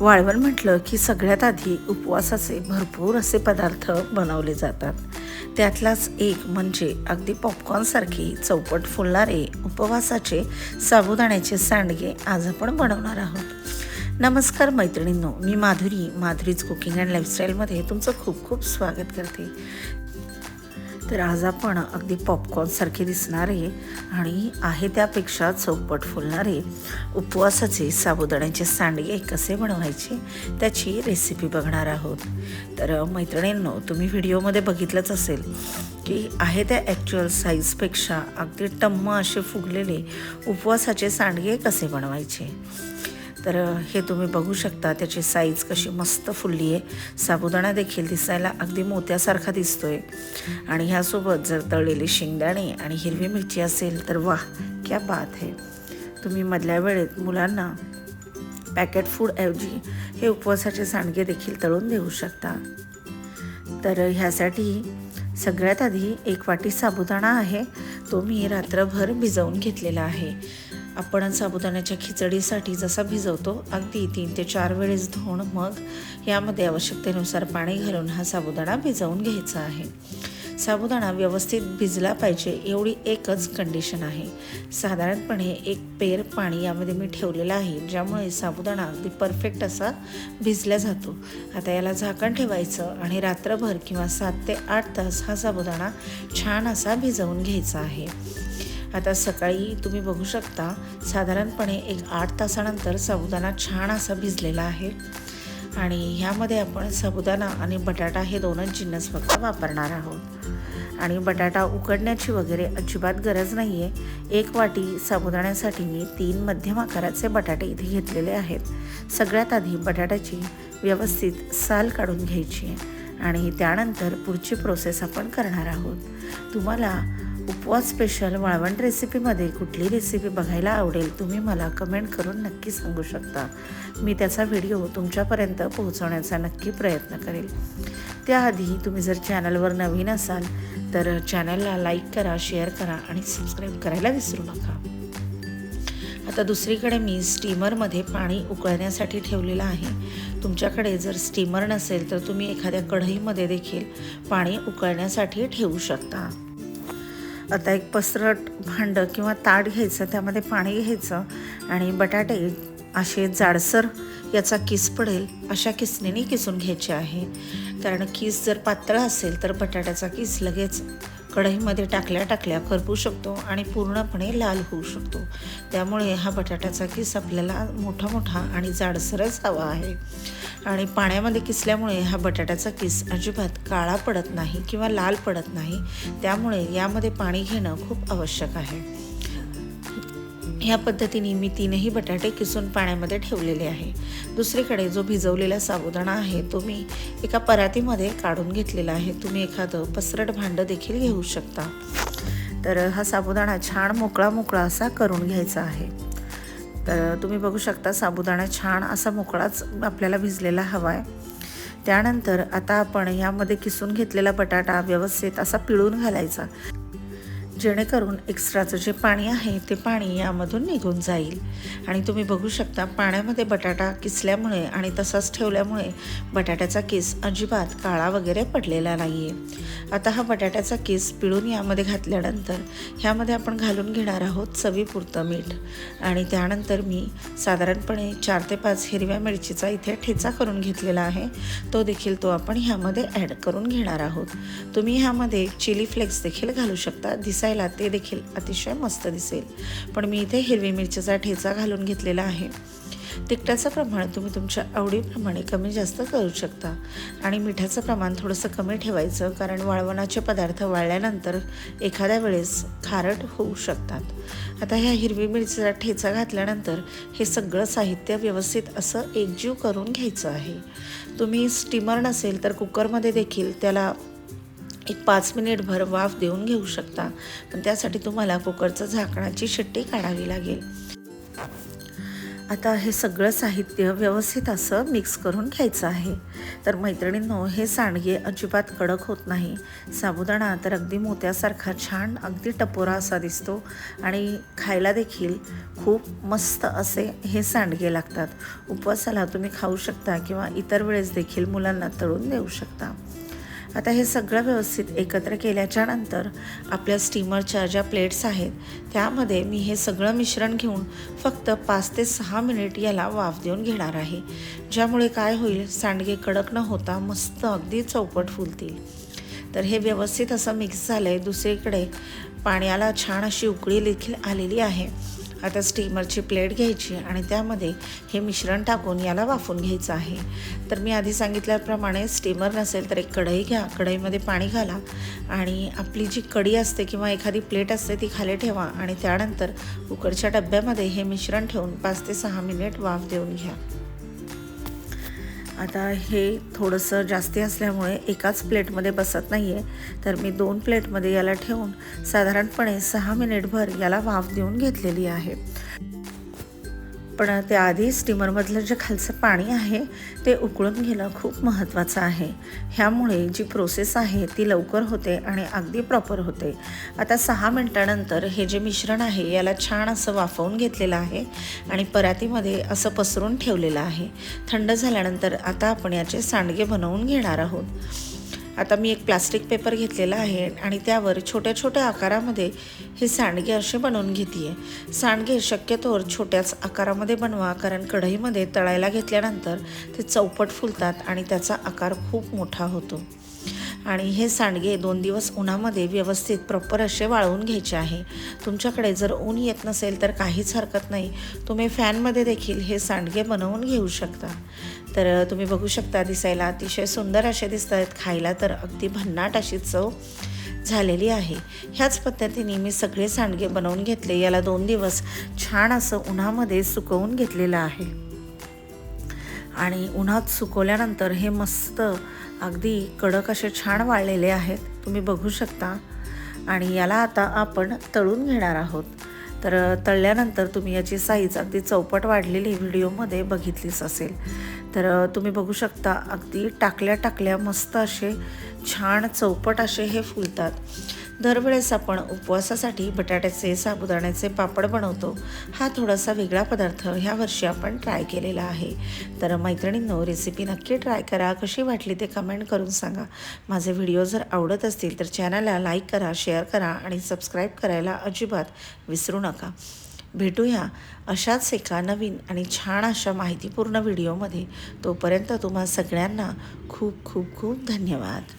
वाळवण म्हटलं की सगळ्यात आधी उपवासाचे भरपूर असे पदार्थ बनवले जातात। त्यातलाच एक म्हणजे अगदी पॉपकॉर्नसारखी चौपट फुलणारे उपवासाचे साबुदाण्याचे सांडगे आज आपण बनवणार आहोत। नमस्कार मैत्रिणींनो, मी माधुरीज कुकिंग अँड लाईफस्टाईलमध्ये तुमचं खूप खूप स्वागत करते। तर आज आपण अगदी पॉपकॉर्नसारखे दिसणारे आणि आहे त्यापेक्षा चौपट फुलणारे उपवासाचे साबुदाण्याचे सांडगे कसे बनवायचे त्याची रेसिपी बघणार आहोत। तर मैत्रिणींनो, तुम्ही व्हिडिओमध्ये बघितलंच असेल की आहे त्या ॲक्च्युअल साईजपेक्षा अगदी टम्म असे फुगलेले उपवासाचे सांडगे कसे बनवायचे। तर हे तुम्ही बघू शकता, त्याची साईज कशी मस्त फुलली आहे। साबुदाणा देखील दिसायला अगदी मोत्यासारखा दिसतोय आणि ह्यासोबत जर तळलेले शेंगदाणे आणि हिरवी मिरची असेल तर वाह क्या बात है। तुम्ही मधल्या वेळेत मुलांना पॅकेट फूड ऐवजी हे उपवासाचे सांडगे देखील तळून देऊ शकता। तर ह्यासाठी सगळ्यात आधी 1 वाटी साबुदाणा आहे, तो मी रात्रभर भिजवून घेतलेला आहे। आपण साबुदाण्याच्या खिचडीसाठी जसा भिजवतो अगदी 3 ते 4 वेळेस धुवून मग यामध्ये आवश्यकतेनुसार पाणी घालून हा साबुदाणा भिजवून घ्यायचा आहे। साबुदाणा व्यवस्थित भिजला पाहिजे एवढी एकच कंडिशन आहे। साधारणपणे 1 पेर पाणी यामध्ये मी ठेवलेलं आहे, ज्यामुळे साबुदाणा अगदी परफेक्ट असा भिजला जातो। आता याला झाकण ठेवायचं आणि रात्रभर किंवा 7 ते 8 तास हा साबुदाणा छान असा भिजवून घ्यायचा आहे। आता सकाळी तुम्ही बघू शकता साधारणपणे 8 तासानंतर साबुदाणा छान असा भिजलेला आहे आणि ह्यामध्ये आपण साबुदाणा आणि बटाटा हे दोनच जिन्नस फक्त वापरणार आहोत आणि बटाटा उकडण्याची वगैरे अजिबात गरज नाही आहे। 1 वाटी साबुदाण्यासाठी मी 3 मध्यम आकाराचे बटाटे इथे घेतलेले आहेत। सगळ्यात आधी बटाट्याची व्यवस्थित साल काढून घ्यायची आहे आणि त्यानंतर पुढची प्रोसेस आपण करणार आहोत। तुम्हाला उपवास स्पेशल वाळवण रेसिपीमध्ये कुठली रेसिपी बघायला आवडेल तुम्ही मला कमेंट करून नक्की सांगू शकता। मी त्याचा व्हिडिओ तुमच्यापर्यंत पोहोचवण्याचा नक्की प्रयत्न करेल। त्याआधी तुम्ही जर चॅनलवर नवीन असाल तर चॅनलला लाईक करा, शेअर करा आणि सबस्क्राईब करायला विसरू नका। आता दुसरीकडे मी स्टीमरमध्ये पाणी उकळण्यासाठी ठेवलेलं आहे। तुमच्याकडे जर स्टीमर नसेल तर तुम्ही एखाद्या कढईमध्ये देखील पाणी उकळण्यासाठी ठेवू शकता। आता एक पसरट भांडं किंवा ताट घ्यायचं, त्यामध्ये पाणी घ्यायचं आणि बटाटे असे जाडसर याचा किस पडेल अशा किसणीने किसून घ्यायचे आहे। कारण किस जर पातळ असेल तर बटाट्याचा किस लगेच कढईमध्ये टाकल्या करपू शकतो आणि पूर्णपणे लाल होऊ शकतो। त्यामुळे हा बटाट्याचा किस आपल्याला मोठा आणि जाडसरच हवा आहे आणि पाण्यामध्ये किसल्यामुळे हा बटाट्याचा किस अजिबात काळा पडत नाही किंवा लाल पडत नाही। त्यामुळे यामध्ये पाणी घेणं खूप आवश्यक आहे। ह्या पद्धतीने मी 3ही बटाटे किसून पाण्यामध्ये ठेवलेले आहे। दुसरीकडे जो भिजवलेला साबुदाणा आहे तो मी एका परातीमध्ये काढून घेतलेला आहे। तुम्ही एखादं पसरट भांडं देखील घेऊ शकता। तर हा साबुदाणा छान मोकळा असा करून घ्यायचा आहे। तर तुम्ही बघू शकता साबुदाणा छान असा मोकळाच आपल्याला भिजलेला हवा आहे। त्यानंतर आता आपण यामध्ये किसून घेतलेला बटाटा व्यवस्थित असा पिळून घालायचा, जेणेकरून एक्स्ट्राचं जे पाणी आहे ते पाणी यामधून निघून जाईल। आणि तुम्ही बघू शकता पाण्यामध्ये बटाटा किसल्यामुळे आणि तसाच ठेवल्यामुळे बटाट्याचा किस अजिबात काळा वगैरे पडलेला नाही आहे। आता हा बटाट्याचा किस पिळून यामध्ये घातल्यानंतर ह्यामध्ये आपण घालून घेणार आहोत चवीपुरतं मीठ आणि त्यानंतर मी साधारणपणे 4 ते 5 हिरव्या मिरचीचा इथे ठेचा करून घेतलेला आहे, तो आपण ह्यामध्ये ॲड करून घेणार आहोत। तुम्ही ह्यामध्ये चिली फ्लेक्स देखील घालू शकता, दिसायला ते देखील अतिशय मस्त दिसेल। पण मी इथे हिरवी मिरचीचा ठेचा घालून घेतलेला आहे। तिखटाचं प्रमाण तुम्ही तुमच्या आवडीप्रमाणे कमी जास्त करू शकता आणि मिठाचं प्रमाण थोडंसं कमी ठेवायचं, कारण वाळवणाचे पदार्थ वाळल्यानंतर एखाद्या वेळेस खारट होऊ शकतात। आता ह्या हिरवी मिरचीचा ठेचा घातल्यानंतर हे सगळं साहित्य व्यवस्थित असं एकजीव करून घ्यायचं आहे। तुम्ही स्टीमर नसेल तर कुकरमध्ये देखील त्याला 5 मिनिटभर वाफ देऊन घेऊ शकता, पण त्यासाठी तुम्हाला कुकरचं झाकणाची शिट्टी काढावी लागेल। आता हे सगळं साहित्य व्यवस्थित असं मिक्स करून घ्यायचं आहे. तर मैत्रिणींनो, हे सांडगे अजिबात कडक होत नाही. साबुदाणा तर अगदी मोत्यासारखा छान अगदी टपोरा असा दिसतो आणि खायला देखील खूप मस्त असे हे सांडगे लागतात. उपवासाला तुम्ही खाऊ शकता किंवा इतर वेळेस देखील मुलांना तळून देऊ शकता. आता हे सगळं व्यवस्थित एकत्र केल्याच्या नंतर आपल्या स्टीमरच्या ज्या प्लेट्स आहेत त्यामध्ये मी हे सगळं मिश्रण घेऊन फक्त 5 ते 6 मिनिट याला वाफ देऊन घेणार आहे. ज्यामुळे काय होईल, सांडगे कडक न होता मस्त अगदी चौपट फुलतील. तर हे व्यवस्थित असं मिक्स झालं आहे. दुसरीकडे पाण्याला छान अशी उकळी देखील आलेली आहे. आता स्टीमरची प्लेट घ्यायची आणि त्यामध्ये हे मिश्रण टाकून याला वाफवून घ्यायचं आहे. तर मी आधी सांगितल्याप्रमाणे स्टीमर नसेल तर एक कढई घ्या, कढईमध्ये पाणी घाला आणि आपली जी कढई असते किंवा एखादी प्लेट असते ती खाली ठेवा आणि त्यानंतर कुकरच्या डब्यामध्ये हे मिश्रण ठेवून 5 ते 6 मिनिट वाफ देऊन घ्या. आता हे थोडंसं जास्ती असल्यामुळे एकाच प्लेटमध्ये बसत नाही आहे, तर मी 2 प्लेटमध्ये याला ठेवून साधारणपणे 6 मिनिटभर याला वाफ देऊन घेतलेली आहे. पण त्याआधी स्टीमरमधलं जे खालचं पाणी आहे ते उकळून घेणं खूप महत्त्वाचं आहे. ह्यामुळे जी प्रोसेस आहे ती लवकर होते आणि अगदी प्रॉपर होते. आता 6 मिनिटानंतर हे जे मिश्रण आहे याला छान असं वाफवून घेतलेलं आहे आणि परातीमध्ये असं पसरून ठेवलेलं आहे. थंड झाल्यानंतर आता आपण याचे सांडगे बनवून घेणार आहोत. आता मी एक प्लास्टिक पेपर घेतलेला आहे आणि त्यावर छोट्या छोट्या आकारामध्ये हे सांडगे असे बनवून घेते आहे. सांडगे शक्यतोवर छोट्याच आकारामध्ये बनवा, कारण कढईमध्ये तळायला घेतल्यानंतर ते चौपट फुलतात आणि त्याचा आकार खूप मोठा होतो. आणि हे सांडगे 2 दिवस उन्हामध्ये व्यवस्थित प्रॉपर असे वाळवून घ्यायचे आहे. तुमच्याकडे जर ऊन येत नसेल तर काहीच हरकत नाही, तुम्ही फॅनमध्ये देखील हे सांडगे बनवून घेऊ शकता. तर तुम्ही बघू शकता, दिसायला अतिशय सुंदर असे दिसत आहेत, खायला तर अगदी भन्नाट अशी चव झालेली आहे. ह्याच पद्धतीने मी सगळे सांडगे बनवून घेतले. याला 2 दिवस छान असं उन्हामध्ये सुकवून घेतलेलं आहे आणि उन्हात सुकवल्यानंतर हे मस्त अगदी कडक असे छान वाळलेले आहेत, तुम्ही बघू शकता. आणि याला आता आपण तळून घेणार आहोत. तर तळल्यानंतर तुम्ही याची साईज अगदी चौपट वाढलेली व्हिडिओमध्ये बघितलीच असेल. तर तुम्ही बघू शकता, अगदी टाकल्या मस्त असे छान चौपट असे हे फुलतात. दरवेळेस आपण उपवासासाठी बटाट्याचे साबुदाण्याचे पापड बनवतो. हा थोडासा वेगळा पदार्थ ह्या वर्षी आपण ट्राय केलेला आहे. तर मैत्रिणींनो, रेसिपी नक्की ट्राय करा. कशी वाटली ते कमेंट करून सांगा. माझे व्हिडिओ जर आवडत असतील तर चॅनलला लाईक करा, शेअर करा आणि सबस्क्राईब करायला अजिबात विसरू नका. भेटूया अशाच एका नवीन आणि छान अशा माहितीपूर्ण व्हिडिओमध्ये. तोपर्यंत तुम्हा सगळ्यांना खूप खूप खूप धन्यवाद.